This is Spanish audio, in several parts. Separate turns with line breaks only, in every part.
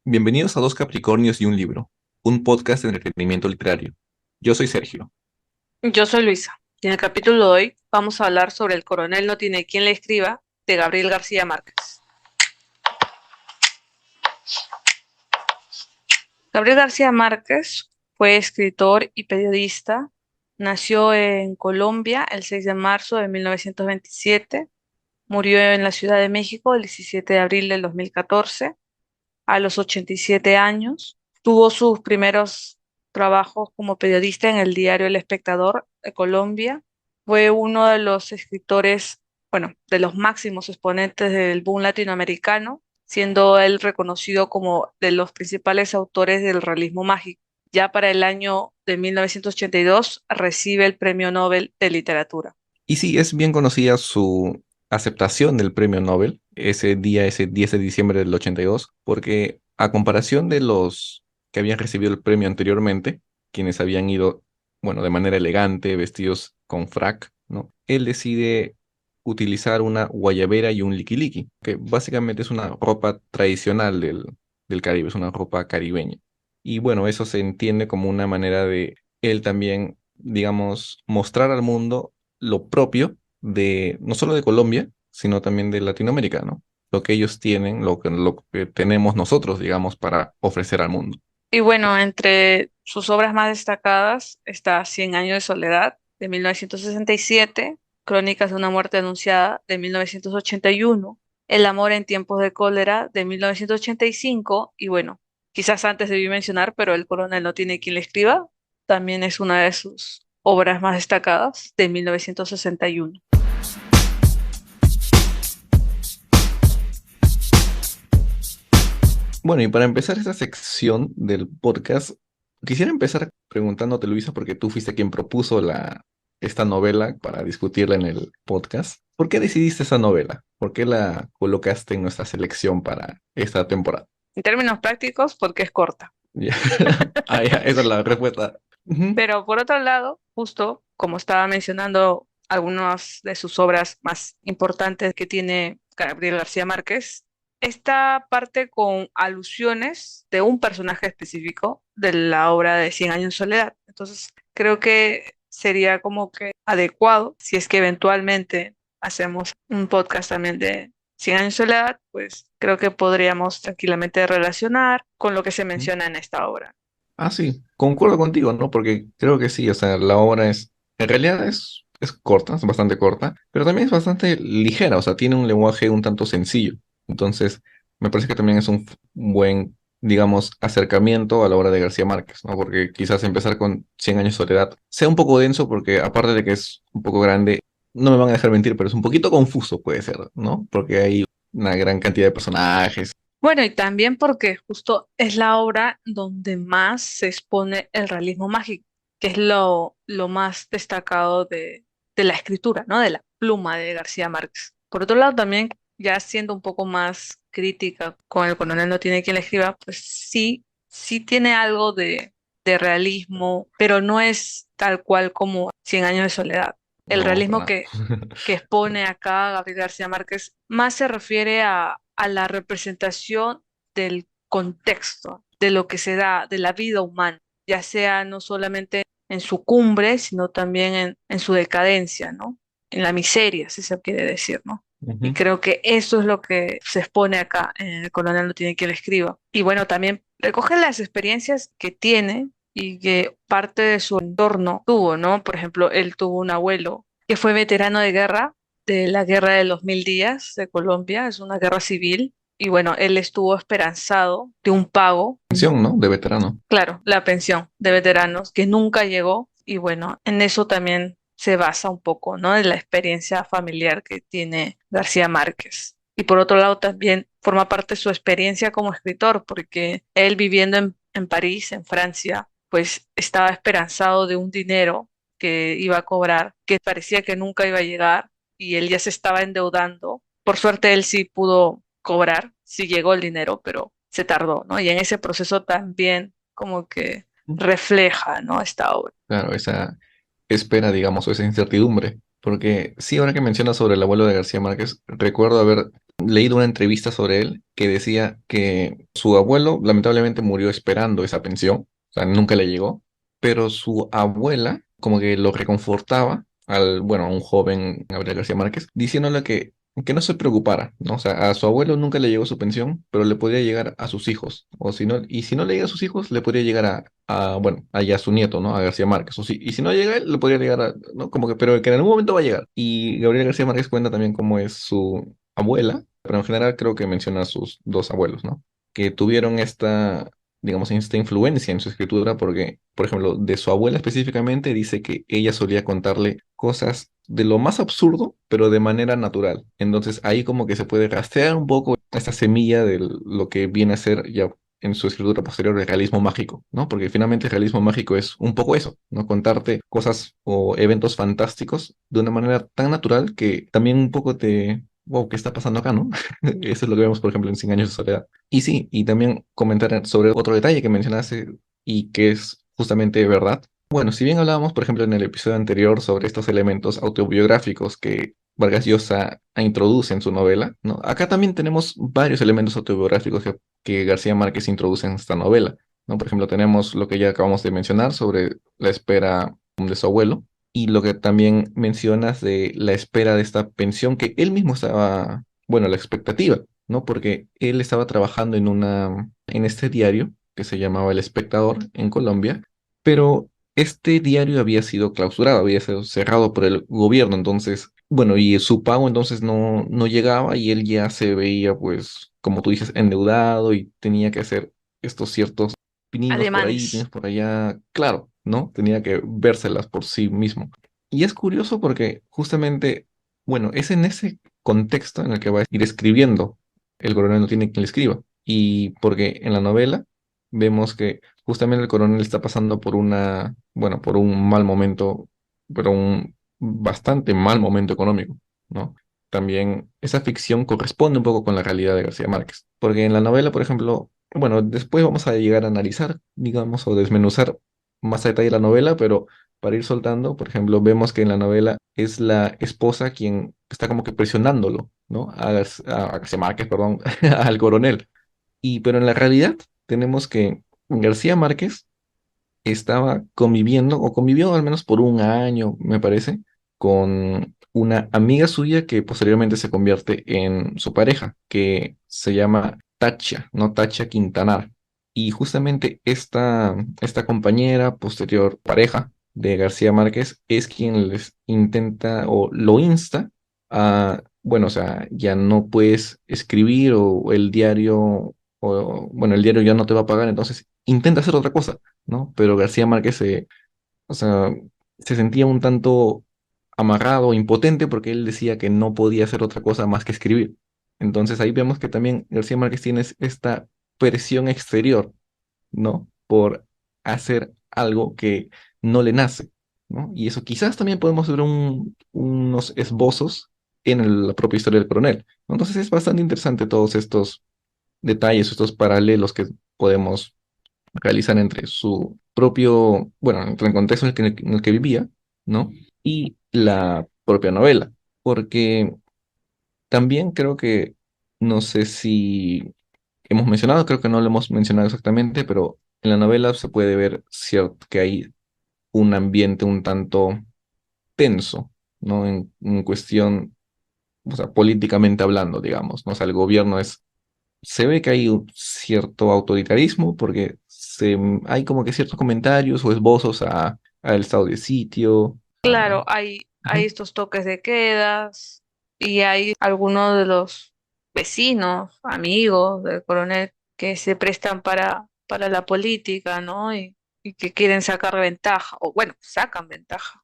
Bienvenidos a Dos Capricornios y un Libro, un podcast de entretenimiento literario. Yo soy Sergio.
Yo soy Luisa y en el capítulo de hoy vamos a hablar sobre El coronel no tiene quien le escriba de Gabriel García Márquez. Gabriel García Márquez fue escritor y periodista. Nació en Colombia el 6 de marzo de 1927. Murió en la Ciudad de México el 17 de abril del 2014 a los 87 años. Tuvo sus primeros trabajos como periodista en el diario El Espectador de Colombia. Fue uno de los escritores, bueno, de los máximos exponentes del boom latinoamericano, siendo él reconocido como de los principales autores del realismo mágico. Ya para el año de 1982 recibe el Premio Nobel de Literatura.
Y sí, es bien conocida su aceptación del premio Nobel ese 10 de diciembre del 82, porque a comparación de los que habían recibido el premio anteriormente, quienes habían ido, bueno, de manera elegante, vestidos con frac, ¿no? Él decide utilizar una guayabera y un liquiliqui, que básicamente es una ropa tradicional del Caribe, es una ropa caribeña. Y bueno, eso se entiende como una manera de él también, digamos, mostrar al mundo lo propio de, no solo de Colombia, sino también de Latinoamérica, ¿no? Lo que ellos tienen, lo que tenemos nosotros, digamos, para ofrecer al mundo.
Y bueno, entre sus obras más destacadas está Cien años de soledad de 1967, Crónicas de una muerte anunciada de 1981, El amor en tiempos de cólera de 1985 y bueno, quizás antes debí mencionar, pero El coronel no tiene quien le escriba, también es una de sus obras más destacadas de 1961.
Bueno, y para empezar esta sección del podcast, quisiera empezar preguntándote, Luisa, porque tú fuiste quien propuso esta novela para discutirla en el podcast. ¿Por qué decidiste esa novela? ¿Por qué la colocaste en nuestra selección para esta temporada?
En términos prácticos, porque es corta.
Ya. Ah, ya, esa es la respuesta. Ujú.
Pero por otro lado, justo como estaba mencionando algunas de sus obras más importantes que tiene Gabriel García Márquez, esta parte con alusiones de un personaje específico de la obra de Cien años de soledad. Entonces, creo que sería como que adecuado, si es que eventualmente hacemos un podcast también de Cien años de soledad, pues creo que podríamos tranquilamente relacionar con lo que se menciona en esta obra.
Ah, sí, concuerdo contigo, ¿no? Porque creo que sí, o sea, la obra en realidad es corta, es bastante corta, pero también es bastante ligera, o sea, tiene un lenguaje un tanto sencillo. Entonces, me parece que también es un buen, digamos, acercamiento a la obra de García Márquez, ¿no? Porque quizás empezar con Cien años de soledad sea un poco denso, porque aparte de que es un poco grande, no me van a dejar mentir, pero es un poquito confuso, puede ser, ¿no? Porque hay una gran cantidad de personajes.
Bueno, y también porque justo es la obra donde más se expone el realismo mágico, que es lo más destacado de la escritura, ¿no? De la pluma de García Márquez. Por otro lado, también, ya siendo un poco más crítica con El coronel no tiene quien le escriba, pues sí, sí tiene algo de realismo, pero no es tal cual como Cien años de soledad. El
No, para
realismo
nada.
que expone acá Gabriel García Márquez más se refiere a la representación del contexto, de lo que se da, de la vida humana, ya sea no solamente en su cumbre, sino también en su decadencia, ¿no? En la miseria, si se quiere decir, ¿no? Y
Ujú.
creo que eso es lo que se expone acá en El coronel no tiene quien le escriba. Y bueno, también recoge las experiencias que tiene y que parte de su entorno tuvo, ¿no? Por ejemplo, él tuvo un abuelo que fue veterano de guerra, de la guerra de los 1000 días de Colombia, es una guerra civil, y bueno, él estuvo esperanzado de un pago,
Pensión, ¿no? De veterano.
claro, la pensión de veteranos, que nunca llegó, y bueno, en eso también se basa un poco, ¿no? En la experiencia familiar que tiene García Márquez. Y por otro lado, también forma parte de su experiencia como escritor, porque él viviendo en París, en Francia, pues estaba esperanzado de un dinero que iba a cobrar, que parecía que nunca iba a llegar, y él ya se estaba endeudando. Por suerte, él sí pudo cobrar, sí llegó el dinero, pero se tardó, ¿no? Y en ese proceso también como que refleja, ¿no? Esta obra.
Claro, esa espera, digamos, o esa incertidumbre. Porque sí, ahora que mencionas sobre el abuelo de García Márquez, recuerdo haber leído una entrevista sobre él que decía que su abuelo lamentablemente murió esperando esa pensión, o sea, nunca le llegó, pero su abuela como que lo reconfortaba al, bueno, a un joven Gabriel García Márquez, diciéndole que no se preocupara, ¿no? O sea, a su abuelo nunca le llegó su pensión, pero le podría llegar a sus hijos, o si no, y si no le llega a sus hijos, le podría llegar bueno, allá a su nieto, ¿no? A García Márquez. Y si no llega a él, le podría llegar a, ¿no? Como que, pero que en algún momento va a llegar. Y Gabriel García Márquez cuenta también cómo es su abuela, pero en general creo que menciona a sus dos abuelos, ¿no? Que tuvieron esta, digamos, esta influencia en su escritura, porque, por ejemplo, de su abuela específicamente dice que ella solía contarle cosas de lo más absurdo, pero de manera natural. Entonces ahí como que se puede rastrear un poco esta semilla de lo que viene a ser ya en su escritura posterior el realismo mágico, ¿no? Porque finalmente el realismo mágico es un poco eso, ¿no? Contarte cosas o eventos fantásticos de una manera tan natural que también un poco te... Wow, ¿qué está pasando acá, no? Eso es lo que vemos, por ejemplo, en Cien años de soledad. Y sí, y también comentar sobre otro detalle que mencionaste y que es justamente verdad. Bueno, si bien hablábamos, por ejemplo, en el episodio anterior sobre estos elementos autobiográficos que Vargas Llosa introduce en su novela, ¿no? Acá también tenemos varios elementos autobiográficos que García Márquez introduce en esta novela, ¿no? Por ejemplo, tenemos lo que ya acabamos de mencionar sobre la espera de su abuelo y lo que también mencionas de la espera de esta pensión que él mismo estaba, bueno, la expectativa, ¿no? Porque él estaba trabajando en este diario que se llamaba El Espectador en Colombia, pero este diario había sido clausurado, había sido cerrado por el gobierno, entonces, bueno, y su pago entonces no llegaba y él ya se veía, pues, como tú dices, endeudado y tenía que hacer estos ciertos pininos por ahí,
Ademanes.
pininos por allá, claro, ¿no? Tenía que vérselas por sí mismo. Y es curioso porque justamente, bueno, es en ese contexto en el que va a ir escribiendo. El coronel no tiene quien le escriba. Y porque en la novela vemos que justamente el coronel está pasando por bueno, por un mal momento, pero un bastante mal momento económico, ¿no? También esa ficción corresponde un poco con la realidad de García Márquez, porque en la novela, por ejemplo, bueno, después vamos a llegar a analizar, digamos, o desmenuzar más a detalle la novela, pero para ir soltando, por ejemplo, vemos que en la novela es la esposa quien está como que presionándolo, ¿no? A García Márquez, perdón, al coronel. Pero en la realidad tenemos que García Márquez estaba conviviendo, o convivió al menos por un año, me parece, con una amiga suya que posteriormente se convierte en su pareja, que se llama Tacha, ¿no? Tacha Quintanar. Y justamente esta compañera, posterior pareja de García Márquez, es quien les intenta o lo insta a, bueno, o sea, ya no puedes escribir o el diario, o bueno, el diario ya no te va a pagar, entonces intenta hacer otra cosa, ¿no? Pero García Márquez o sea, se sentía un tanto amarrado, impotente, porque él decía que no podía hacer otra cosa más que escribir. Entonces ahí vemos que también García Márquez tiene esta presión exterior, ¿no? Por hacer algo que no le nace, ¿no? Y eso quizás también podemos ver unos esbozos en la propia historia del coronel, ¿no? Entonces es bastante interesante todos estos detalles, estos paralelos que podemos realizar entre su propio, bueno, entre el contexto en el que vivía, ¿no? Y la propia novela, porque también creo que, no sé si hemos mencionado, creo que no lo hemos mencionado exactamente, pero en la novela se puede ver cierto que hay un ambiente un tanto tenso, ¿no? En cuestión, o sea, políticamente hablando, digamos, ¿no? O sea, el gobierno se ve que hay un cierto autoritarismo porque hay como que ciertos comentarios o esbozos al estado de sitio.
Claro, hay
Ujú.
estos toques de quedas y hay algunos de los vecinos, amigos del coronel que se prestan para la política, ¿no? Y que quieren sacar ventaja, o bueno, sacan ventaja.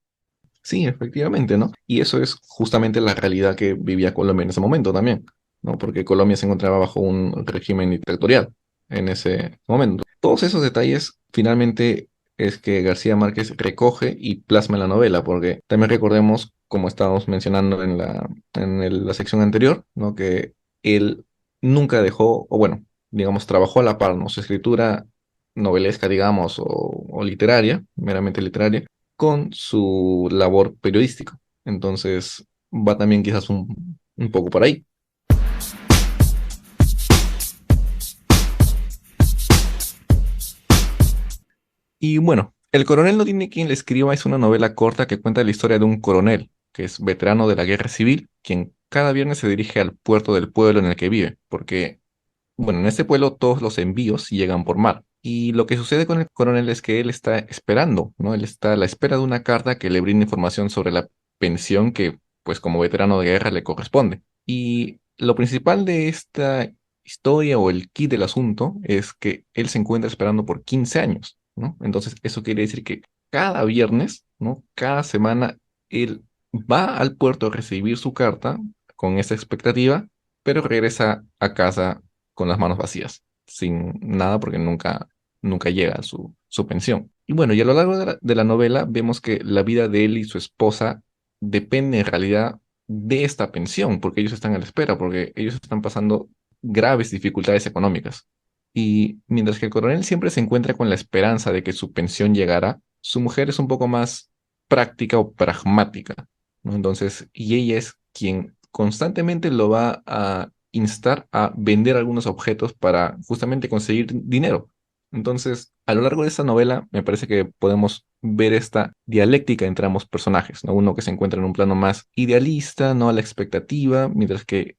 Sí, efectivamente, ¿no? Y eso es justamente la realidad que vivía Colombia en ese momento también, ¿no? Porque Colombia se encontraba bajo un régimen dictatorial en ese momento. Todos esos detalles finalmente es que García Márquez recoge y plasma en la novela, porque también recordemos, como estábamos mencionando la sección anterior, ¿no? Que él nunca dejó, o bueno, digamos, trabajó a la par, ¿no? Su escritura novelesca, digamos, o literaria, meramente literaria con su labor periodística. Entonces, va también quizás un poco por ahí. Y bueno, El coronel no tiene quien le escriba es una novela corta que cuenta la historia de un coronel, que es veterano de la guerra civil, quien cada viernes se dirige al puerto del pueblo en el que vive, porque, bueno, en este pueblo todos los envíos llegan por mar. Y lo que sucede con el coronel es que él está esperando, ¿no? Él está a la espera de una carta que le brinde información sobre la pensión que, pues como veterano de guerra, le corresponde. Y lo principal de esta historia o el key del asunto es que él se encuentra esperando por 15 años, ¿no? Entonces, eso quiere decir que cada viernes, ¿no? Cada semana, él va al puerto a recibir su carta con esa expectativa, pero regresa a casa con las manos vacías, sin nada porque nunca llega a su pensión. Y bueno, y a lo largo de la novela vemos que la vida de él y su esposa depende en realidad de esta pensión, porque ellos están a la espera, porque ellos están pasando graves dificultades económicas. Y mientras que el coronel siempre se encuentra con la esperanza de que su pensión llegará, su mujer es un poco más práctica o pragmática, ¿no? Entonces, y ella es quien constantemente lo va a instar a vender algunos objetos para justamente conseguir dinero. Entonces, a lo largo de esta novela, me parece que podemos ver esta dialéctica entre ambos personajes, ¿no? Uno que se encuentra en un plano más idealista, no a la expectativa, mientras que,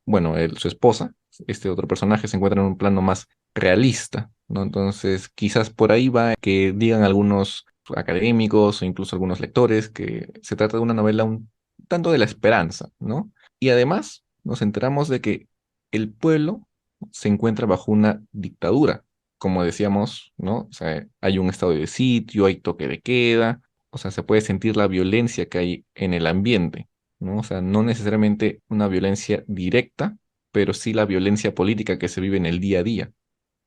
bueno, su esposa, este otro personaje, se encuentra en un plano más realista, ¿no? Entonces, quizás por ahí va que digan algunos académicos o incluso algunos lectores que se trata de una novela un tanto de la esperanza, ¿no? Y además nos enteramos de que el pueblo se encuentra bajo una dictadura, como decíamos, ¿no? O sea, hay un estado de sitio, hay toque de queda, o sea, se puede sentir la violencia que hay en el ambiente, ¿no? O sea, no necesariamente una violencia directa, pero sí la violencia política que se vive en el día a día.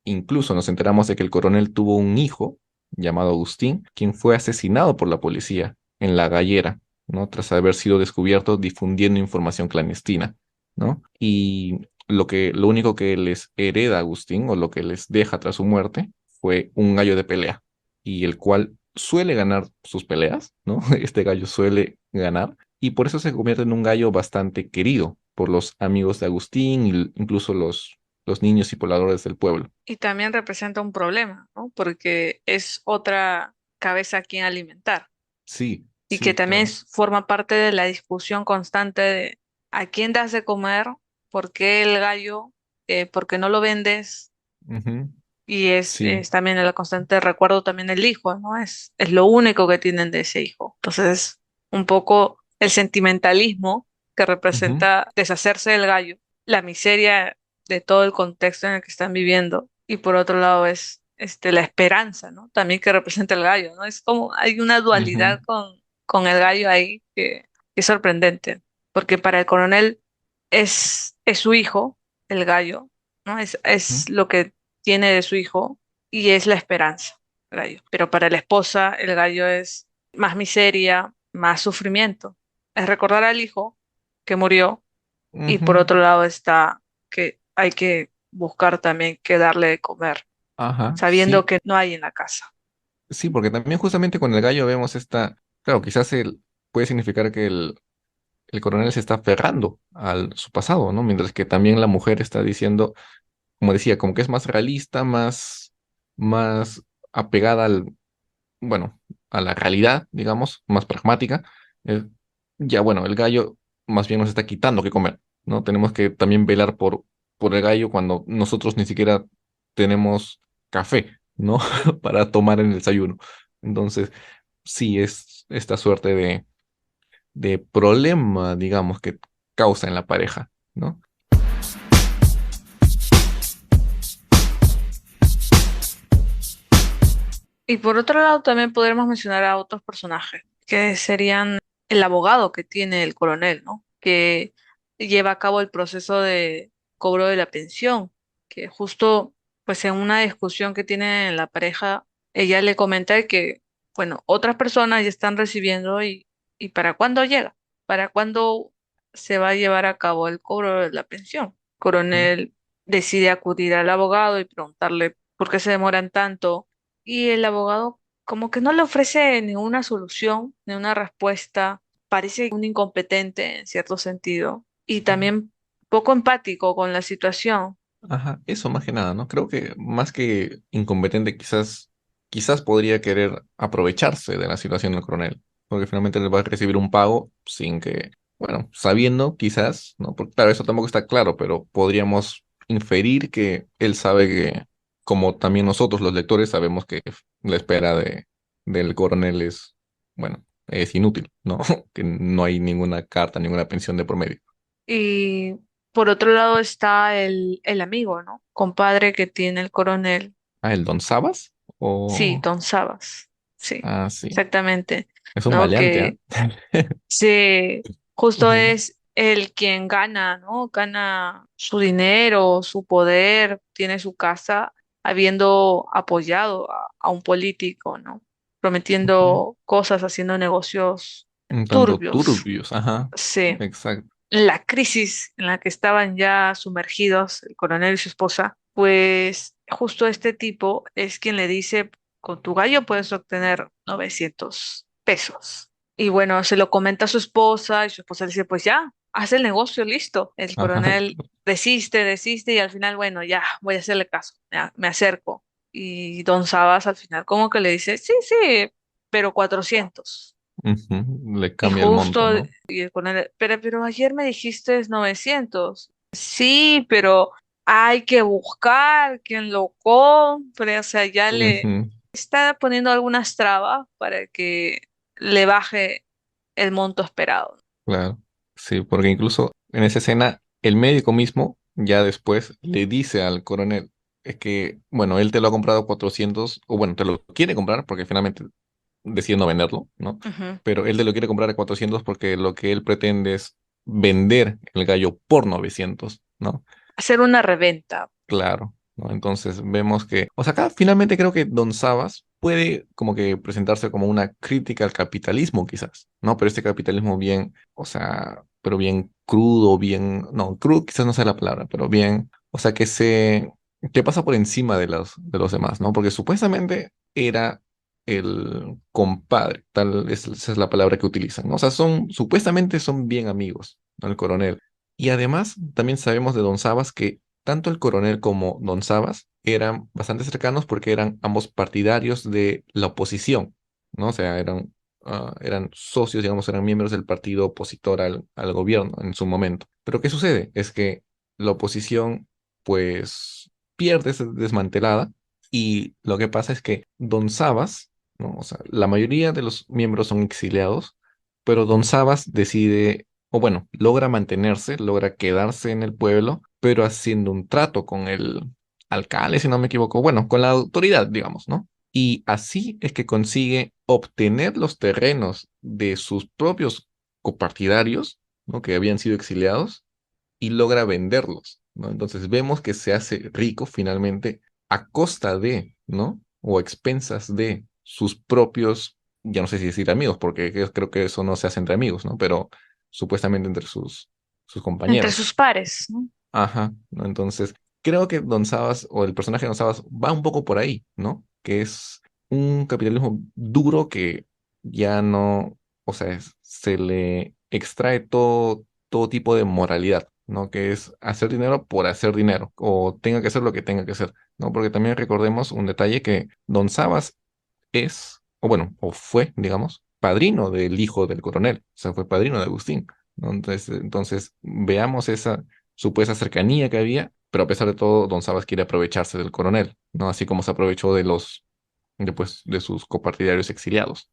Incluso nos enteramos de que el coronel tuvo un hijo llamado Agustín, quien fue asesinado por la policía en La Gallera, ¿no? Tras haber sido descubierto difundiendo información clandestina, ¿no? Y lo único que les hereda a Agustín, o lo que les deja tras su muerte, fue un gallo de pelea, y el cual suele ganar sus peleas, ¿no? Este gallo suele ganar, y por eso se convierte en un gallo bastante querido por los amigos de Agustín e incluso los niños y pobladores del pueblo.
Y también representa un problema, ¿no? Porque es otra cabeza a quien alimentar
Sí,
y que
sí,
también
claro.
forma parte de la discusión constante de a quién das de comer, por qué el gallo, por qué no lo vendes.
Ujú.
Y
Sí.
es también el constante recuerdo también del hijo, ¿no? Es lo único que tienen de ese hijo. Entonces, un poco el sentimentalismo que
Ujú,
representa deshacerse del gallo, la miseria de todo el contexto en el que están viviendo. Y por otro lado es la esperanza, ¿no? También que representa el gallo, ¿no? Es como hay una
ujú,
dualidad con el gallo ahí que es sorprendente. Porque para el coronel es su hijo, el gallo, ¿no?
ujú,
Es lo que tiene de su hijo y es la esperanza, el gallo. Pero para la esposa, el gallo es más miseria, más sufrimiento. Es recordar al hijo que murió y por
ujú.
otro lado está que hay que buscar también qué darle de comer,
Ajá,
sabiendo
sí,
que no hay en la casa.
sí, porque también justamente con el gallo vemos claro, quizás puede significar que el coronel se está aferrando a su pasado, ¿no? Mientras que también la mujer está diciendo, como decía, como que es más realista, más apegada bueno, a la realidad, digamos, más pragmática. Eh, ya, bueno, el gallo más bien nos está quitando que comer, ¿no? Tenemos que también velar por el gallo cuando nosotros ni siquiera tenemos café, ¿no? Para tomar en el desayuno. Entonces, sí, es esta suerte de problema, digamos, que causa en la pareja, ¿no?
Y por otro lado también podremos mencionar a otros personajes, que serían el abogado que tiene el coronel, ¿no? Que lleva a cabo el proceso de cobro de la pensión, que justo pues en una discusión que tiene en la pareja, ella le comenta que, bueno, otras personas ya están recibiendo y ¿para cuándo llega? ¿Para cuándo se va a llevar a cabo el cobro de la pensión?
Ujú,
Coronel decide acudir al abogado y preguntarle por qué se demoran tanto y el abogado como que no le ofrece ninguna solución, ni una respuesta parece un incompetente en cierto sentido y
Ujú.
también poco empático con la situación.
Ajá, eso más que nada, ¿no? Creo que más que incompetente, quizás podría querer aprovecharse de la situación del coronel, porque finalmente le va a recibir un pago sin que, bueno, sabiendo quizás, ¿no? Porque claro, eso tampoco está claro, pero podríamos inferir que él sabe que, como también nosotros los lectores sabemos que la espera del coronel es, bueno, es inútil, ¿no? Que no hay ninguna carta, ninguna pensión de por medio.
Y por otro lado está el amigo, ¿no? Compadre que tiene el coronel.
Ah, ¿el Don Sabas?
Sí,
O...
Don Sabas. Sí,
Ah, sí.
exactamente.
Es un
¿No?
maleante, ¿ah?
Que sí, justo
Ujú,
es el quien gana, ¿no? Gana su dinero, su poder, tiene su casa, habiendo apoyado a un político, ¿no?
ujú.
Prometiendo cosas, haciendo negocios
Un tanto
turbios.
turbios, ajá.
Sí.
Exacto.
La crisis en la que estaban ya sumergidos el coronel y su esposa, pues justo este tipo es quien le dice, con tu gallo puedes obtener 900 pesos. Y bueno, se lo comenta a su esposa y su esposa le dice, pues ya, haz el negocio, listo. El
Ajá.
coronel desiste y al final, bueno, ya, voy a hacerle caso, me acerco. Y don Sabas al final como que le dice, sí, sí, pero 400.
Ujú. Le
Y
cambia el monto,
justo,
¿no?
y con él, pero ayer me dijiste 900. Sí, pero hay que buscar quien lo compre. O sea, ya le
Ujú.
está poniendo algunas trabas para que le baje el monto esperado.
Claro. Sí, porque incluso en esa escena, el médico mismo ya después le dice al coronel, es que, bueno, él te lo ha comprado a 400, o bueno, te lo quiere comprar porque finalmente decide no venderlo, ¿no?
Ujú.
Pero él te lo quiere comprar a 400 porque lo que él pretende es vender el gallo por 900, ¿no?
Hacer una reventa.
Claro, ¿no? Entonces vemos que, o sea, acá finalmente creo que Don Sabas puede como que presentarse como una crítica al capitalismo, quizás, ¿no? Pero este capitalismo bien, o sea, pero bien crudo, bien, no, crudo quizás no sea la palabra, pero bien, o sea, que pasa por encima de los demás, ¿no? Porque supuestamente era el compadre, esa es la palabra que utilizan, ¿no? O sea, supuestamente son bien amigos, ¿no? El coronel. Y además, también sabemos de Don Sabas que tanto el coronel como Don Sabas eran bastante cercanos porque eran ambos partidarios de la oposición, ¿no? O sea, eran socios, digamos, eran miembros del partido opositor al gobierno en su momento. Pero ¿qué sucede? Es que la oposición, pues, pierde, es desmantelada y lo que pasa es que Don Sabas, ¿no? O sea, la mayoría de los miembros son exiliados, pero Don Sabas decide, o bueno, logra mantenerse, logra quedarse en el pueblo pero haciendo un trato con el alcalde, si no me equivoco, bueno, con la autoridad, digamos, ¿no? Y así es que consigue obtener los terrenos de sus propios copartidarios, ¿no? Que habían sido exiliados y logra venderlos, ¿no? Entonces vemos que se hace rico finalmente a costa de, ¿no? O a expensas de sus propios, ya no sé si decir amigos, porque creo que eso no se hace entre amigos, ¿no? Pero supuestamente entre sus
Entre
compañeros.
sus pares, ¿no?
Ajá, ¿no? Entonces, creo que Don Sabas o el personaje de Don Sabas va un poco por ahí, ¿no? Que es un capitalismo duro que ya no, o sea, se le extrae todo tipo de moralidad, ¿no? Que es hacer dinero por hacer dinero, o tenga que hacer lo que tenga que hacer, ¿no? Porque también recordemos un detalle que Don Sabas es, o bueno, o fue, digamos, padrino del hijo del coronel, o sea, fue padrino de Agustín, ¿no? Entonces, veamos esa supuesta cercanía que había, pero a pesar de todo, Don Sabas quiere aprovecharse del coronel, ¿no? Así como se aprovechó de sus copartidarios exiliados.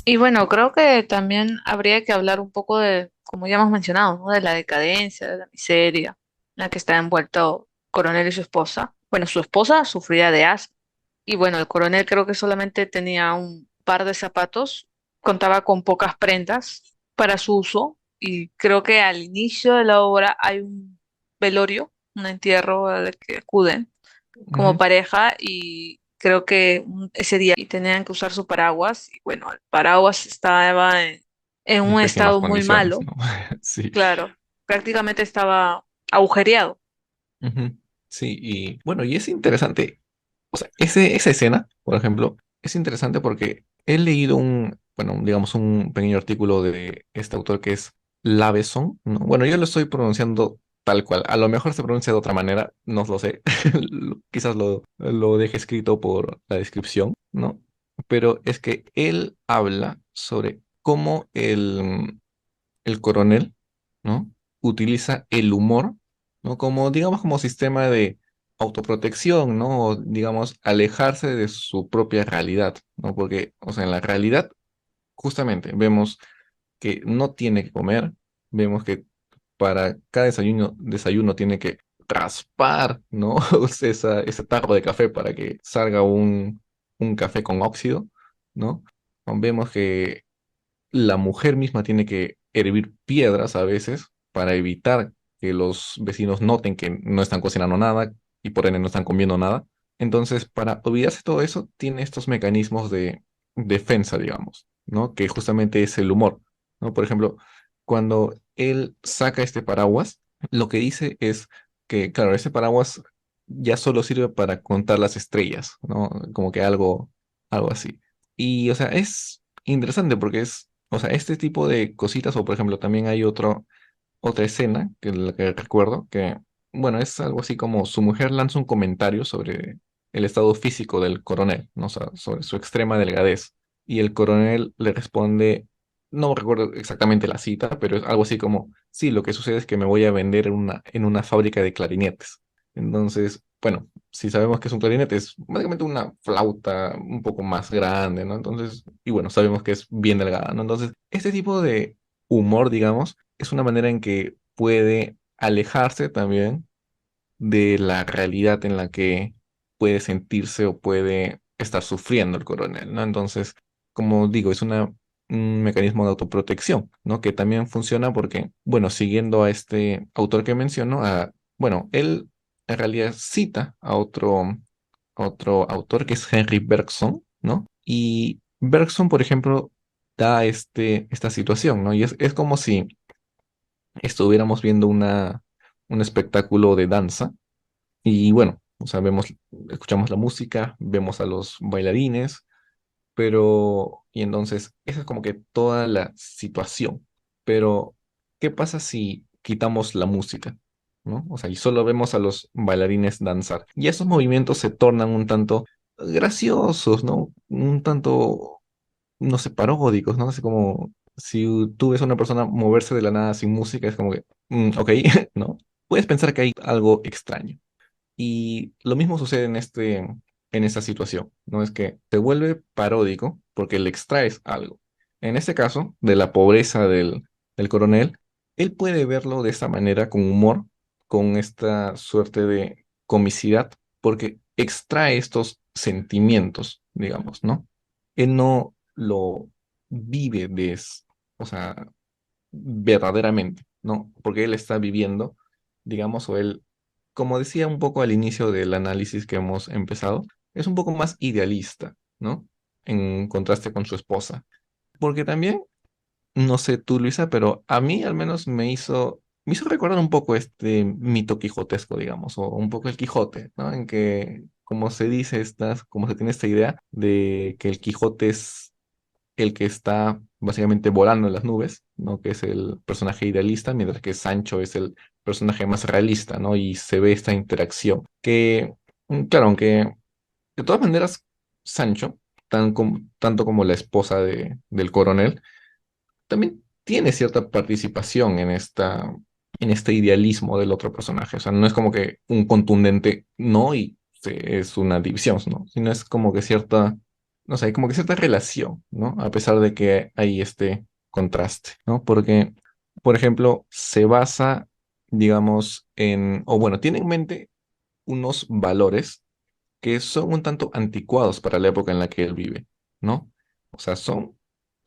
Y bueno, creo que también habría que hablar un poco de, como ya hemos mencionado, ¿no? De la decadencia, de la miseria en la que está envuelto Coronel y su esposa. Bueno, su esposa sufría de asma. Y bueno, el coronel creo que solamente tenía un par de zapatos, contaba con pocas prendas para su uso. Y creo que al inicio de la obra hay un velorio, un entierro al que acuden como
Ujú.
pareja y creo que ese día y tenían que usar su paraguas y bueno, el paraguas estaba en
En
un
pésimas
estado muy
condiciones,
malo,
¿no? Sí.
claro, prácticamente estaba agujereado.
Ujú. Sí, y bueno, y es interesante. O sea, esa escena, por ejemplo, es interesante porque he leído bueno, digamos, un pequeño artículo de este autor que es Laveson, ¿no? Bueno, yo lo estoy pronunciando tal cual. A lo mejor se pronuncia de otra manera, no lo sé. Quizás lo deje escrito por la descripción, ¿no? Pero es que él habla sobre cómo el coronel, ¿no? Utiliza el humor, ¿no? Como, digamos, como sistema de autoprotección, ¿no? O, digamos, alejarse de su propia realidad, ¿no? Porque, o sea, en la realidad, justamente, vemos que no tiene que comer, vemos que para cada desayuno tiene que raspar, ¿no? O sea, ese tarro de café para que salga un café con óxido, ¿no? Vemos que la mujer misma tiene que hervir piedras a veces para evitar que los vecinos noten que no están cocinando nada y por ende no están comiendo nada. Entonces, para olvidarse todo eso, tiene estos mecanismos de defensa, digamos, ¿no? Que justamente es el humor, ¿no? Por ejemplo, cuando él saca este paraguas, lo que dice es que, claro, ese paraguas ya solo sirve para contar las estrellas, ¿no? Como que algo así. Y, o sea, es interesante porque o sea, este tipo de cositas, o por ejemplo, también hay otra escena que la que recuerdo, que, bueno, es algo así como su mujer lanza un comentario sobre el estado físico del coronel, ¿no? O sea, sobre su extrema delgadez. Y el coronel le responde, no recuerdo exactamente la cita, pero es algo así como, sí, lo que sucede es que me voy a vender en una fábrica de clarinetes. Entonces, bueno, si sabemos que es un clarinete, es básicamente una flauta un poco más grande, ¿no? Entonces, y bueno, sabemos que es bien delgada, ¿no? Entonces, este tipo de humor, digamos, es una manera en que puede alejarse también de la realidad en la que puede sentirse o puede estar sufriendo el coronel, ¿no? Entonces, como digo, es un mecanismo de autoprotección, ¿no? Que también funciona porque, bueno, siguiendo a este autor que menciono, bueno, él en realidad cita a otro autor que es Henry Bergson, ¿no? Y Bergson, por ejemplo, da esta situación, ¿no? Y es como si estuviéramos viendo un espectáculo de danza y bueno, o sea, escuchamos la música, vemos a los bailarines, pero, y entonces, esa es como que toda la situación. Pero, ¿qué pasa si quitamos la música? ¿No? O sea, y solo vemos a los bailarines danzar. Y esos movimientos se tornan un tanto graciosos, ¿no? Un tanto, no sé, paródicos, ¿no? Así como si tú ves a una persona moverse de la nada sin música, es como que, ok, ¿no? Puedes pensar que hay algo extraño. Y lo mismo sucede en esta situación, ¿no? Es que se vuelve paródico porque le extraes algo. En este caso, de la pobreza del coronel, él puede verlo de esta manera, con humor, con esta suerte de comicidad, porque extrae estos sentimientos, digamos, ¿no? Él no lo vive o sea, verdaderamente, ¿no? Porque él está viviendo, digamos, o él, como decía un poco al inicio del análisis que hemos empezado, es un poco más idealista, ¿no? En contraste con su esposa. Porque también, no sé tú, Luisa, pero a mí al menos me hizo recordar un poco este mito quijotesco, digamos, o un poco el Quijote, ¿no? En que, como se dice, como se tiene esta idea de que el Quijote es el que está básicamente volando en las nubes, ¿no? Que es el personaje idealista, mientras que Sancho es el personaje más realista, ¿no? Y se ve esta interacción. Que, claro, aunque de todas maneras, Sancho, tanto como la esposa del coronel, también tiene cierta participación en este idealismo del otro personaje. O sea, no es como que un contundente no y es una división, ¿no? Sino es como que cierta, no sé, hay como que cierta relación, ¿no? A pesar de que hay este contraste, ¿no? Porque, por ejemplo, se basa, digamos, o bueno, tiene en mente unos valores que son un tanto anticuados para la época en la que él vive, ¿no? O sea, son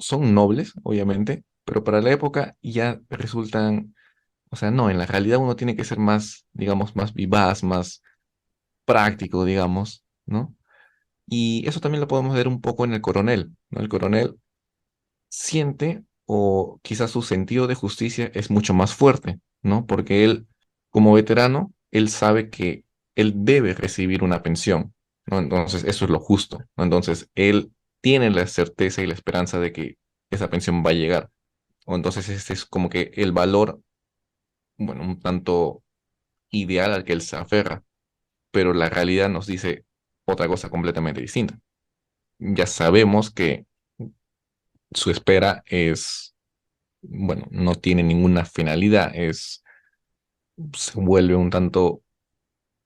nobles, obviamente, pero para la época ya resultan, o sea, no, en la realidad uno tiene que ser más, digamos, más vivaz, más práctico, digamos, ¿no? Y eso también lo podemos ver un poco en el coronel, ¿no? El coronel siente, o quizás su sentido de justicia es mucho más fuerte, ¿no? Porque él, como veterano, él sabe que él debe recibir una pensión, ¿no? Entonces, eso es lo justo, ¿no? Entonces, él tiene la certeza y la esperanza de que esa pensión va a llegar. O entonces, este es como que el valor, bueno, un tanto ideal al que él se aferra, pero la realidad nos dice otra cosa completamente distinta. Ya sabemos que su espera es, bueno, no tiene ninguna finalidad, se vuelve un tanto,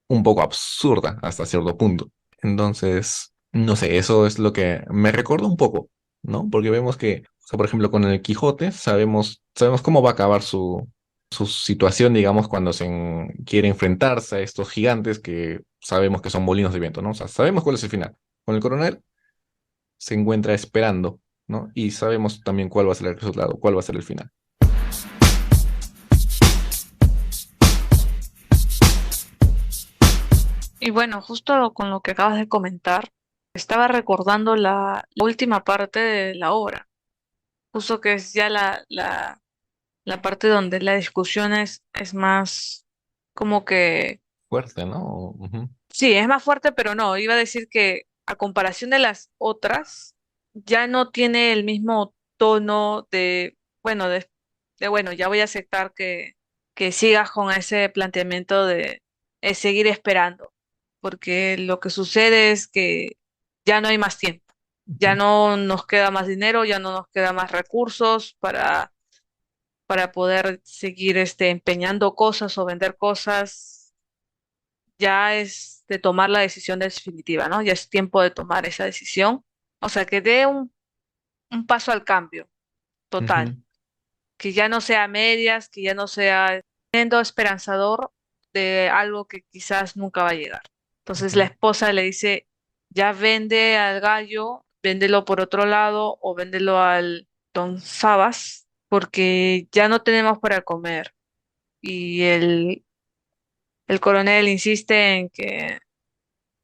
un poco absurda hasta cierto punto. Entonces, no sé, eso es lo que me recuerda un poco, ¿no? Porque vemos que, o sea, por ejemplo, con el Quijote sabemos cómo va a acabar su situación, digamos, cuando quiere enfrentarse a estos gigantes que sabemos que son molinos de viento, ¿no? O sea, sabemos cuál es el final. Con el coronel se encuentra esperando, ¿no? Y sabemos también cuál va a ser el resultado, cuál va a ser el final.
Y bueno, justo con lo que acabas de comentar, estaba recordando la última parte de la obra, justo que es ya la parte donde la discusión es más como que,
Fuerte, ¿no? Ujú,
sí, es más fuerte, pero no, iba a decir que a comparación de las otras, ya no tiene el mismo tono bueno, bueno, ya voy a aceptar que sigas con ese planteamiento de seguir esperando, porque lo que sucede es que ya no hay más tiempo, ya
ujú,
no nos queda más dinero, ya no nos queda más recursos para poder seguir empeñando cosas o vender cosas, ya es de tomar la decisión definitiva, ¿no? Ya es tiempo de tomar esa decisión. O sea, que dé un paso al cambio total,
ujú,
que ya no sea a medias, que ya no sea siendo esperanzador de algo que quizás nunca va a llegar. Entonces la
ujú,
esposa le dice, ya vende al gallo, véndelo por otro lado o véndelo al Don Sabas, porque ya no tenemos para comer. Y el coronel insiste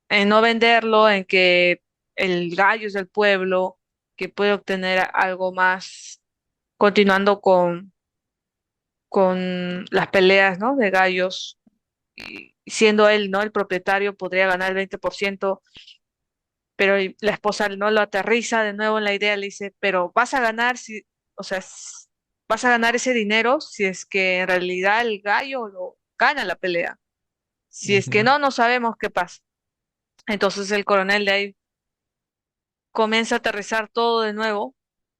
en no venderlo, en que el gallo es del pueblo, que puede obtener algo más, continuando con las peleas, ¿no? De gallos, y siendo él, ¿no? El propietario, podría ganar el 20%, pero la esposa no lo aterriza de nuevo en la idea, le dice, pero vas a ganar si, o sea, vas a ganar ese dinero si es que en realidad el gallo lo gana la pelea. Si es que
ujú,
no, no sabemos qué pasa. Entonces el coronel de ahí comienza a aterrizar todo de nuevo,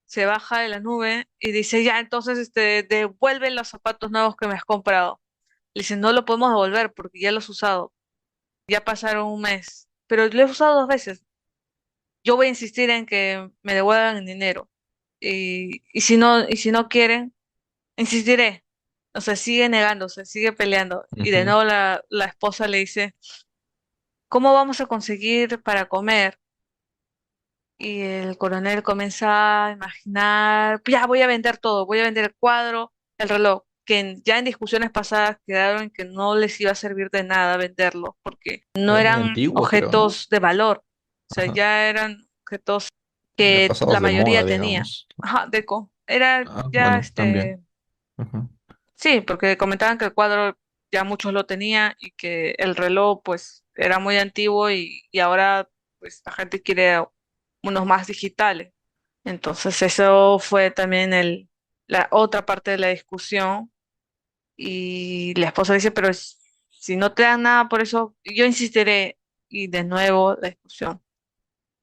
se baja de la nube y dice, ya, entonces devuelve los zapatos nuevos que me has comprado. Le dice, no lo podemos devolver porque ya los he usado, ya pasaron un mes, pero lo he usado 2 veces. Yo voy a insistir en que me devuelvan el dinero. Y si no quieren, insistiré. O sea, sigue negándose, sigue peleando. Y de
ujú,
nuevo la esposa le dice, ¿cómo vamos a conseguir para comer? Y el coronel comienza a imaginar, ya voy a vender todo, voy a vender el cuadro, el reloj, que ya en discusiones pasadas quedaron en que no les iba a servir de nada venderlo, porque no
Era muy
eran
antiguo, creo, ¿no?
objetos de valor, o sea,
Ajá.
ya eran objetos
Ya
que la
pasados de moda,
mayoría tenía.
digamos.
Ajá, deco. Era
Ah,
ya
bueno, también. Ajá.
sí, porque comentaban que el cuadro ya muchos lo tenían y que el reloj pues era muy antiguo y ahora pues la gente quiere unos más digitales. Entonces eso fue también la otra parte de la discusión y la esposa dice, pero si no te dan nada por eso, yo insistiré y de nuevo la discusión.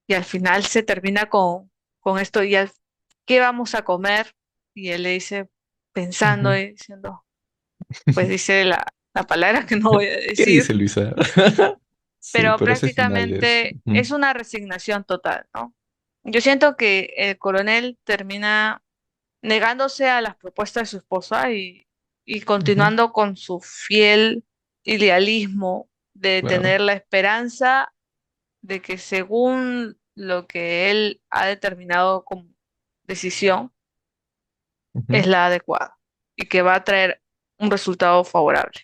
Y al final se termina con esto y ¿qué vamos a comer? Y él le dice, pensando
Ujú.
y diciendo, pues dice la palabra que no voy a
¿Qué
decir,
dice Luisa? Sí,
pero
pero ese final es...
prácticamente
ujú,
es una resignación total, ¿no? Yo siento que el coronel termina negándose a las propuestas de su esposa y
ujú,
continuando con su fiel idealismo de
claro.
tener la esperanza de que según lo que él ha determinado como decisión es
Ujú,
la adecuada y que va a traer un resultado favorable.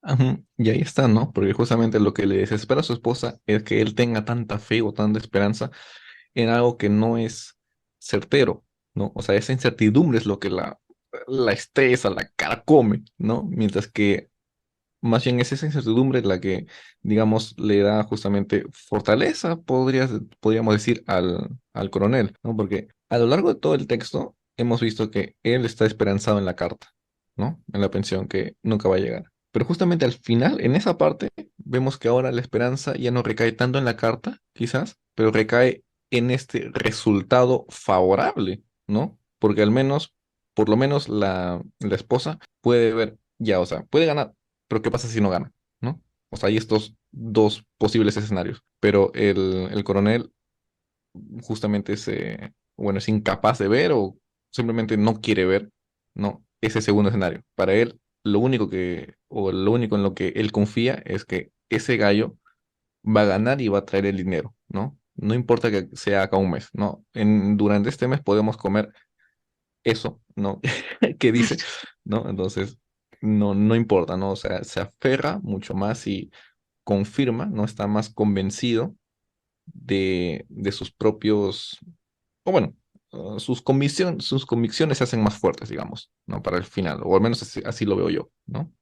ujú. Y ahí está, ¿no? Porque justamente lo que le desespera a su esposa es que él tenga tanta fe o tanta esperanza en algo que no es certero, ¿no? O sea, esa incertidumbre es lo que la estresa, la carcome, ¿no? Mientras que más bien es esa incertidumbre la que, digamos, le da justamente fortaleza, podríamos decir, al coronel, ¿no? Porque a lo largo de todo el texto hemos visto que él está esperanzado en la carta, ¿no? En la pensión que nunca va a llegar. Pero justamente al final, en esa parte, vemos que ahora la esperanza ya no recae tanto en la carta, quizás, pero recae en este resultado favorable, ¿no? Porque al menos, por lo menos la esposa puede ver, ya, o sea, puede ganar, pero ¿qué pasa si no gana? ¿No? O sea, hay estos dos posibles escenarios, pero el coronel justamente bueno, es incapaz de ver o simplemente no quiere ver, ¿no? Ese segundo escenario. Para él, lo único en lo que él confía es que ese gallo va a ganar y va a traer el dinero, ¿no? No importa que sea acá un mes, ¿no? Durante este mes podemos comer eso, ¿no? Que dice, ¿no? Entonces, no importa, ¿no? O sea, se aferra mucho más y confirma, ¿no? Está más convencido de sus propios, o bueno, sus convicciones se hacen más fuertes, digamos, ¿no? Para el final, o al menos así lo veo yo, ¿no?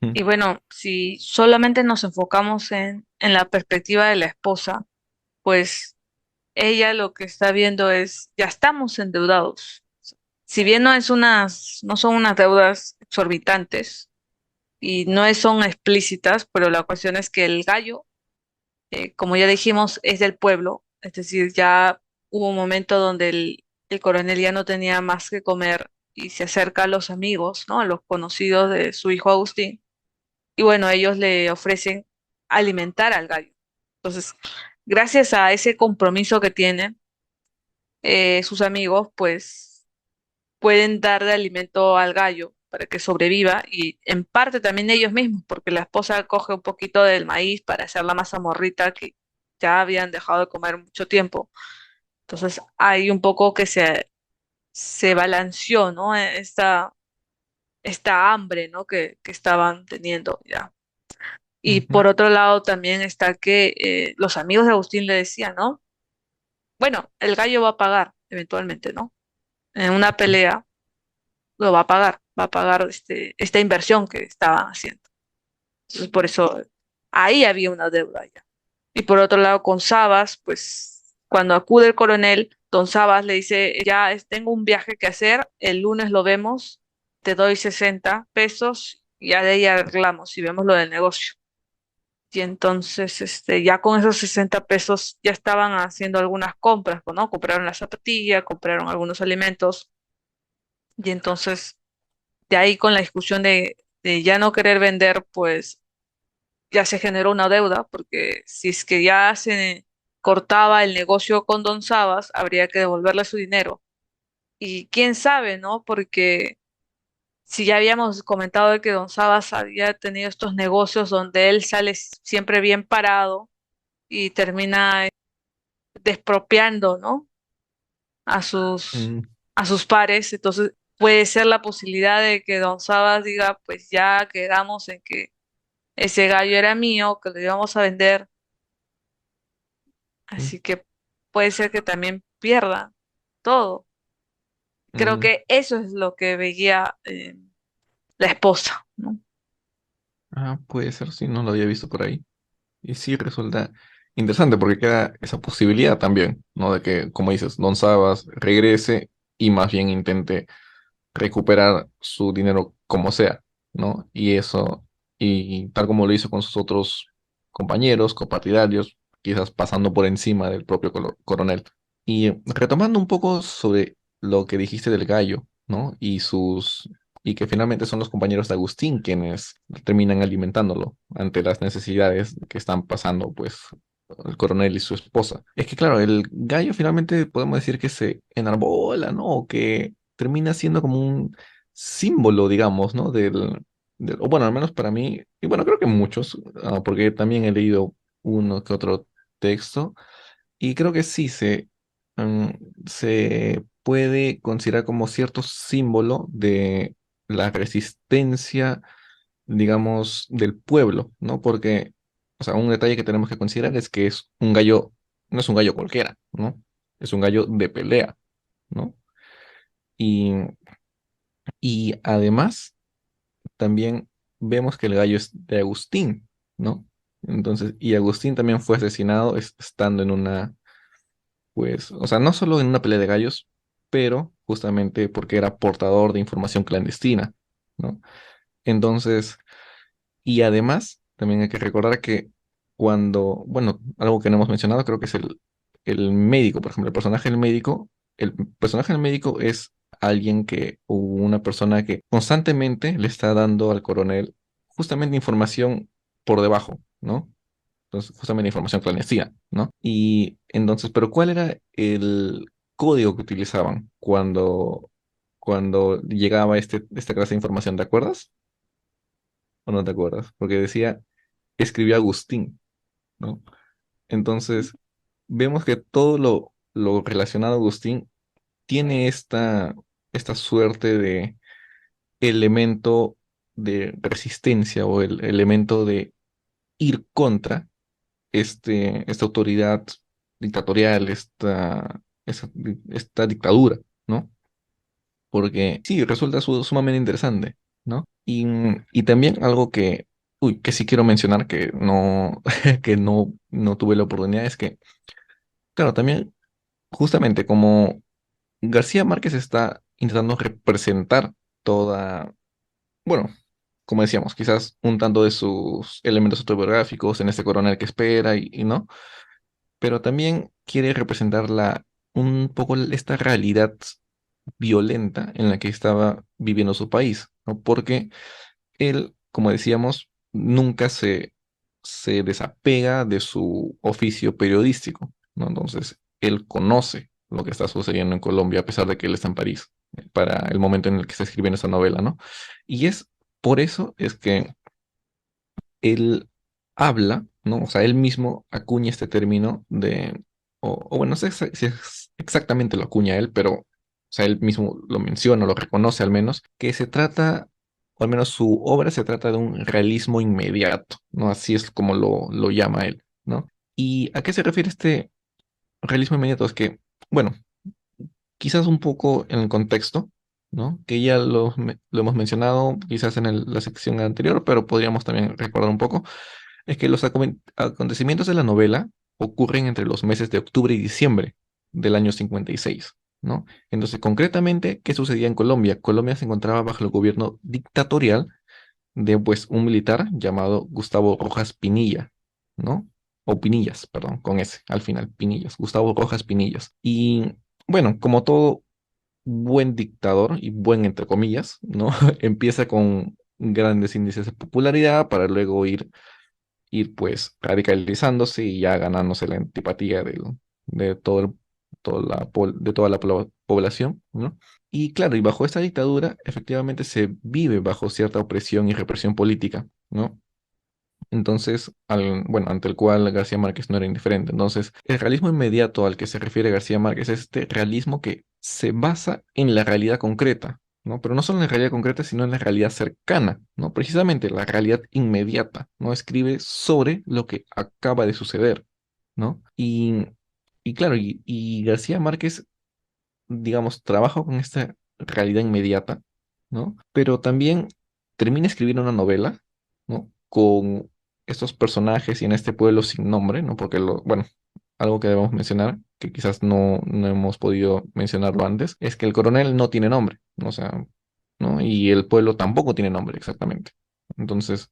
Mm,
Y bueno, si solamente nos enfocamos en la perspectiva de la esposa, pues ella lo que está viendo es, ya estamos endeudados. Si bien no son unas deudas exorbitantes y son explícitas, pero la cuestión es que el gallo, como ya dijimos, es del pueblo, es decir, ya hubo un momento donde el coronel ya no tenía más que comer y se acerca a los amigos, ¿no? A los conocidos de su hijo Agustín. Y bueno, ellos le ofrecen alimentar al gallo. Entonces, gracias a ese compromiso que tienen sus amigos, pues pueden darle alimento al gallo para que sobreviva y en parte también ellos mismos, porque la esposa coge un poquito del maíz para hacer la masa morrita que ya habían dejado de comer mucho tiempo. Entonces, hay un poco que se balanceó, ¿no? Esta hambre, ¿no? Que estaban teniendo ya. Y
ujú,
por otro lado también está que los amigos de Agustín le decían, ¿no? Bueno, el gallo va a pagar eventualmente, ¿no? En una
ujú,
pelea lo va a pagar esta inversión que estaban haciendo. Entonces, por eso ahí había una deuda ya. Y por otro lado, con Sabas, pues cuando acude el coronel, don Sabas le dice, ya tengo un viaje que hacer, el lunes lo vemos, te doy 60 pesos y ya de ahí arreglamos y vemos lo del negocio. Y entonces, ya con esos 60 pesos ya estaban haciendo algunas compras, ¿no? Compraron la zapatilla, compraron algunos alimentos. Y entonces, de ahí con la discusión de ya no querer vender, pues ya se generó una deuda, porque si es que ya se cortaba el negocio con Don Sabas, habría que devolverle su dinero. Y quién sabe, ¿no? Porque si ya habíamos comentado de que Don Sabas había tenido estos negocios donde él sale siempre bien parado y termina despropiando, ¿no? A sus,
mm,
a sus pares. Entonces puede ser la posibilidad de que Don Sabas diga, pues ya quedamos en que ese gallo era mío, que lo íbamos a vender,
mm,
así que puede ser que también pierda todo. Creo
mm.
que eso es lo que veía la esposa, ¿no?
Ah, puede ser, sí, no lo había visto por ahí. Y sí resulta interesante porque queda esa posibilidad también, ¿no? De que, como dices, Don Sabas regrese y más bien intente recuperar su dinero como sea, ¿no? Y tal como lo hizo con sus otros compañeros, copartidarios, quizás pasando por encima del propio coronel. Y retomando un poco sobre lo que dijiste del gallo, ¿no? Y que finalmente son los compañeros de Agustín quienes terminan alimentándolo ante las necesidades que están pasando, pues, el coronel y su esposa. Es que, claro, el gallo finalmente podemos decir que se enarbola, ¿no? O que termina siendo como un símbolo, digamos, ¿no? O bueno, al menos para mí, y bueno, creo que muchos, porque también he leído uno que otro texto, y creo que sí mm, se puede considerar como cierto símbolo de la resistencia, digamos, del pueblo, ¿no? Porque, o sea, un detalle que tenemos que considerar es que no es un gallo cualquiera, ¿no? Es un gallo de pelea, ¿no? Y, y además, también vemos que el gallo es de Agustín, ¿no? Entonces, y Agustín también fue asesinado estando en una, pues, o sea, no solo en una pelea de gallos, pero justamente porque era portador de información clandestina, ¿no? Entonces, y además, también hay que recordar que cuando, bueno, algo que no hemos mencionado, creo que es el médico, por ejemplo, el personaje del médico es alguien que, o una persona que constantemente le está dando al coronel justamente información por debajo, ¿no? Entonces, justamente información clandestina, ¿no? Y entonces, pero ¿cuál era el código que utilizaban cuando llegaba esta clase de información? ¿Te acuerdas o no te acuerdas? Porque decía escribió Agustín, ¿no? Entonces, vemos que todo lo relacionado a Agustín tiene esta suerte de elemento de resistencia o el elemento de ir contra esta autoridad dictatorial, esta dictadura, ¿no? Porque sí, resulta sumamente interesante, ¿no? Y también algo que sí quiero mencionar, que no, que no tuve la oportunidad, es que, claro, también justamente como García Márquez está intentando representar toda, bueno, como decíamos, quizás un tanto de sus elementos autobiográficos en este coronel que espera y no, pero también quiere representar un poco esta realidad violenta en la que estaba viviendo su país, ¿no? Porque él, como decíamos, nunca se desapega de su oficio periodístico, ¿no? Entonces, él conoce lo que está sucediendo en Colombia a pesar de que él está en París, para el momento en el que se escribe esa novela, ¿no? Y es por eso es que él habla, ¿no? O sea, él mismo acuña este término o bueno, no sé si exactamente lo acuña él, pero, o sea, él mismo lo menciona, lo reconoce al menos, que se trata, o al menos su obra se trata de un realismo inmediato, ¿no? Así es como lo llama él, ¿no? ¿Y a qué se refiere este realismo inmediato? Es que, bueno, quizás un poco en el contexto, ¿no? Que ya lo hemos mencionado quizás en la sección anterior, pero podríamos también recordar un poco es que los acontecimientos de la novela ocurren entre los meses de octubre y diciembre del año 56, ¿no? Entonces, concretamente, ¿qué sucedía en Colombia? Colombia se encontraba bajo el gobierno dictatorial de pues un militar llamado Gustavo Rojas Pinilla, ¿no? O Pinillas, perdón, con S al final, Pinillas, Gustavo Rojas Pinillas. Y bueno, como todo buen dictador y buen entre comillas, ¿no? Empieza con grandes índices de popularidad para luego ir pues radicalizándose y ya ganándose la antipatía de de toda la población, ¿no? Y claro, y bajo esta dictadura efectivamente se vive bajo cierta opresión y represión política, ¿no? Entonces, bueno, ante el cual García Márquez no era indiferente. Entonces, el realismo inmediato al que se refiere García Márquez es este realismo que se basa en la realidad concreta, ¿no? Pero no solo en la realidad concreta, sino en la realidad cercana, ¿no? Precisamente la realidad inmediata, ¿no? Escribe sobre lo que acaba de suceder, ¿no? Y claro, y García Márquez, digamos, trabaja con esta realidad inmediata, ¿no? Pero también termina escribiendo una novela, ¿no? Con estos personajes y en este pueblo sin nombre, ¿no? Porque bueno, algo que debemos mencionar, que quizás no hemos podido mencionarlo antes, es que el coronel no tiene nombre, ¿no? O sea, ¿no? Y el pueblo tampoco tiene nombre, exactamente. Entonces,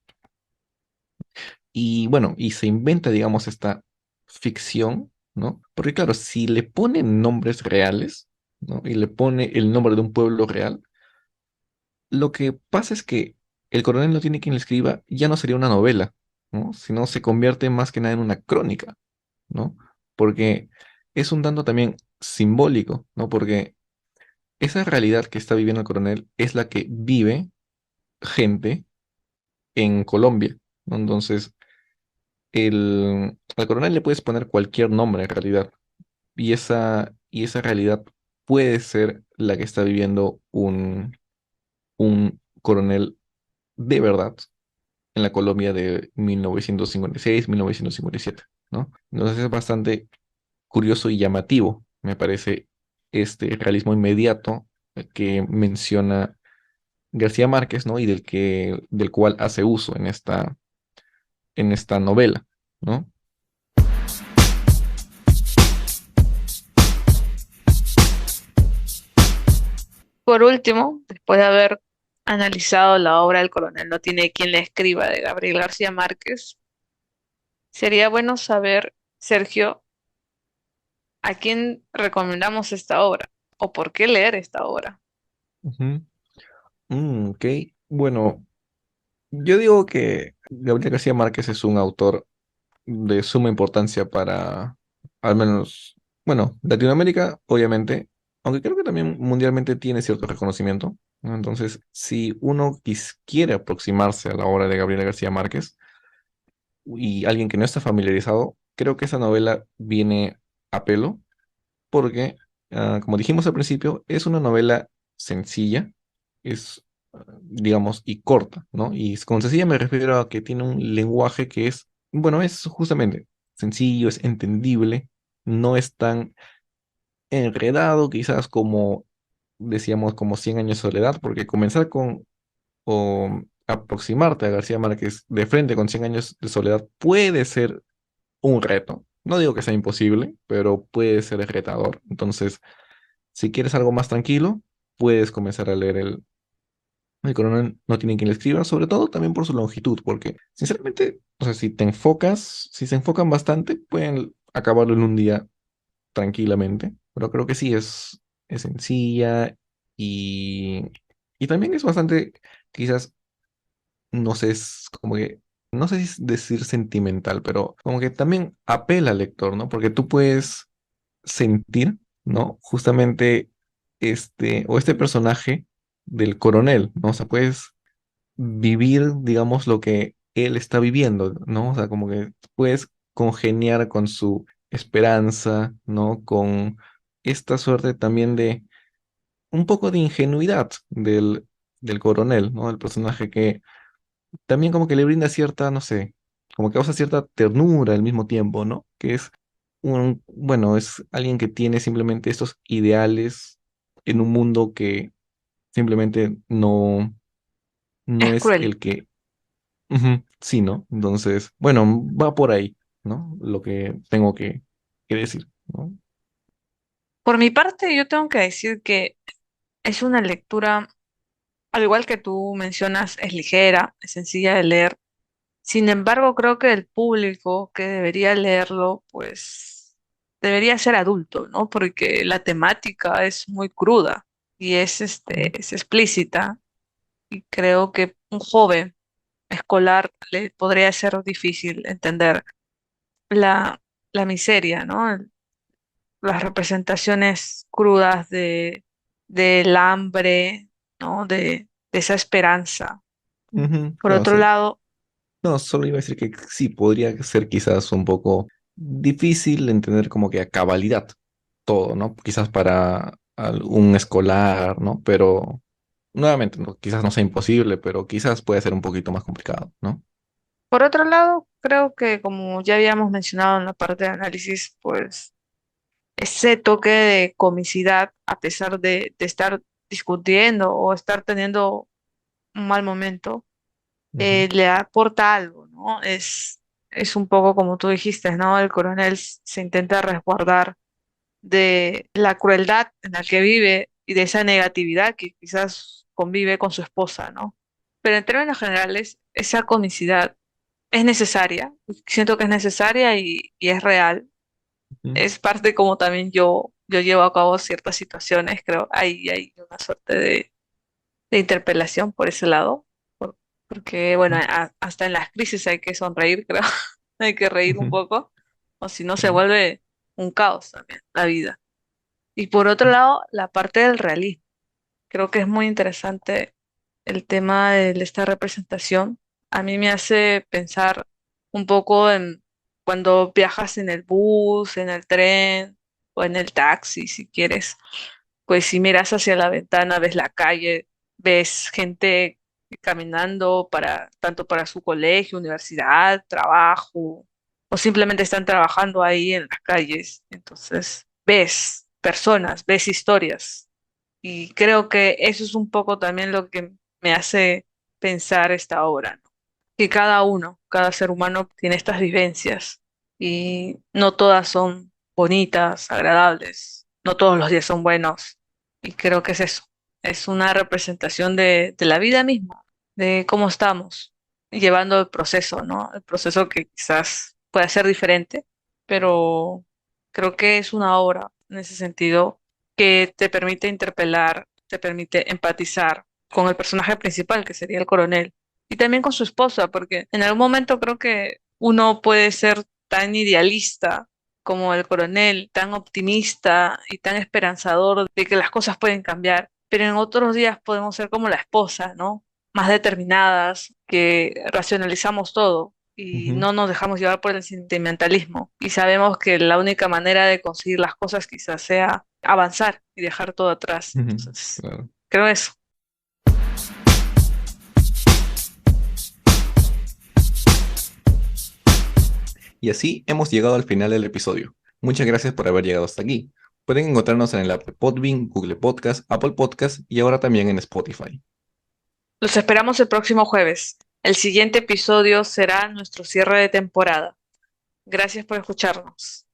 y bueno, y se inventa, digamos, esta ficción, ¿no? Porque claro, si le ponen nombres reales, ¿no? Y le pone el nombre de un pueblo real, lo que pasa es que el coronel no tiene quien le escriba, ya no sería una novela, ¿no? Sino se convierte más que nada en una crónica, ¿no? Porque es un tanto también simbólico, ¿no? Porque esa realidad que está viviendo el coronel es la que vive gente en Colombia, ¿no? Entonces, al coronel le puedes poner cualquier nombre en realidad, y esa realidad puede ser la que está viviendo un coronel de verdad en la Colombia de 1956, 1957, ¿no? Entonces es bastante curioso y llamativo, me parece, este realismo inmediato que menciona García Márquez, ¿no? Y del cual hace uso en esta novela, ¿no?
Por último, después de haber analizado la obra del coronel No tiene quien le escriba de Gabriel García Márquez, sería bueno saber, Sergio, a quién recomendamos esta obra o por qué leer esta obra.
Ujú. Ok, bueno, yo digo que Gabriel García Márquez es un autor de suma importancia para, al menos, bueno, Latinoamérica, obviamente, aunque creo que también mundialmente tiene cierto reconocimiento, ¿no? Entonces, si uno quiere aproximarse a la obra de Gabriel García Márquez y alguien que no está familiarizado, creo que esa novela viene a pelo porque, como dijimos al principio, es una novela sencilla, es, digamos, y corta, ¿no? Y con sencilla me refiero a que tiene un lenguaje que es, bueno, es justamente sencillo, es entendible, no es tan enredado quizás como decíamos, como Cien años de soledad, porque comenzar con o aproximarte a García Márquez de frente con Cien años de soledad puede ser un reto. No digo que sea imposible, pero puede ser retador. Entonces, si quieres algo más tranquilo, puedes comenzar a leer el coronel no tiene quien le escriba, sobre todo también por su longitud, porque sinceramente, o sea, si te enfocas, si se enfocan bastante, pueden acabarlo en un día tranquilamente, pero creo que sí es sencilla y, y también es bastante, quizás, no sé, es como que, no sé si es decir sentimental, pero como que también apela al lector, ¿no? Porque tú puedes sentir, ¿no? Justamente o este personaje del coronel, ¿no? O sea, puedes vivir, digamos, lo que él está viviendo, ¿no? O sea, como que puedes congeniar con su esperanza, ¿no? Con esta suerte también de un poco de ingenuidad del coronel, ¿no? El personaje que también como que le brinda cierta, no sé, como que causa cierta ternura al mismo tiempo, ¿no? Que es bueno, es alguien que tiene simplemente estos ideales en un mundo que simplemente no
Es
es
cruel.
el que, ujú, sí, ¿no? Entonces, bueno, va por ahí, ¿no? Lo que tengo que decir, ¿no?
Por mi parte, yo tengo que decir que es una lectura, al igual que tú mencionas, es ligera, es sencilla de leer. Sin embargo, creo que el público que debería leerlo, pues debería ser adulto, ¿no? Porque la temática es muy cruda y es explícita. Y creo que un joven escolar le podría ser difícil entender la, la miseria, ¿no? Las representaciones crudas del hambre, ¿no? De esa esperanza.
Ujú.
Por
No,
otro lado,
no, solo iba a decir que sí, podría ser quizás un poco difícil entender como que a cabalidad todo, ¿no? Quizás para un escolar, ¿no? Pero nuevamente, quizás no sea imposible, pero quizás puede ser un poquito más complicado, ¿no?
por otro lado, creo que como ya habíamos mencionado en la parte de análisis, pues ese toque de comicidad, a pesar de estar discutiendo o estar teniendo un mal momento,
Ujú,
le aporta algo, ¿no? Es un poco como tú dijiste, ¿no? El coronel se intenta resguardar de la crueldad en la que vive y de esa negatividad que quizás convive con su esposa, ¿no? Pero en términos generales, esa comicidad es necesaria, siento que es necesaria y es real.
ujú,
Es parte como también yo llevo a cabo ciertas situaciones, creo, hay una suerte de interpelación por ese lado, porque bueno, hasta en las crisis hay que sonreír, creo, hay que reír un
ujú,
poco, o si no se
ujú,
vuelve un caos también la vida. Y por otro lado, la parte del realismo. Creo que es muy interesante el tema de esta representación. A mí me hace pensar un poco en cuando viajas en el bus, en el tren o en el taxi, si quieres. Pues si miras hacia la ventana, ves la calle, ves gente caminando tanto para su colegio, universidad, trabajo, o simplemente están trabajando ahí en las calles. Entonces, ves personas, ves historias. Y creo que eso es un poco también lo que me hace pensar esta obra, ¿no? Que cada uno, cada ser humano tiene estas vivencias y no todas son bonitas, agradables, no todos los días son buenos. Y creo que es eso, es una representación de la vida misma, de cómo estamos llevando el proceso, ¿no? El proceso que quizás pueda ser diferente, pero creo que es una obra en ese sentido que te permite interpelar, te permite empatizar con el personaje principal, que sería el coronel, y también con su esposa, porque en algún momento creo que uno puede ser tan idealista como el coronel, tan optimista y tan esperanzador de que las cosas pueden cambiar, pero en otros días podemos ser como la esposa, ¿no? Más determinadas, que racionalizamos todo y
Ujú,
no nos dejamos llevar por el sentimentalismo. Y sabemos que la única manera de conseguir las cosas quizás sea avanzar y dejar todo atrás.
ujú,
Entonces,
claro.
creo eso.
Y así hemos llegado al final del episodio. Muchas gracias por haber llegado hasta aquí. Pueden encontrarnos en el app de Podbean, Google Podcast, Apple Podcast y ahora también en Spotify.
Los esperamos el próximo jueves. El siguiente episodio será nuestro cierre de temporada. Gracias por escucharnos.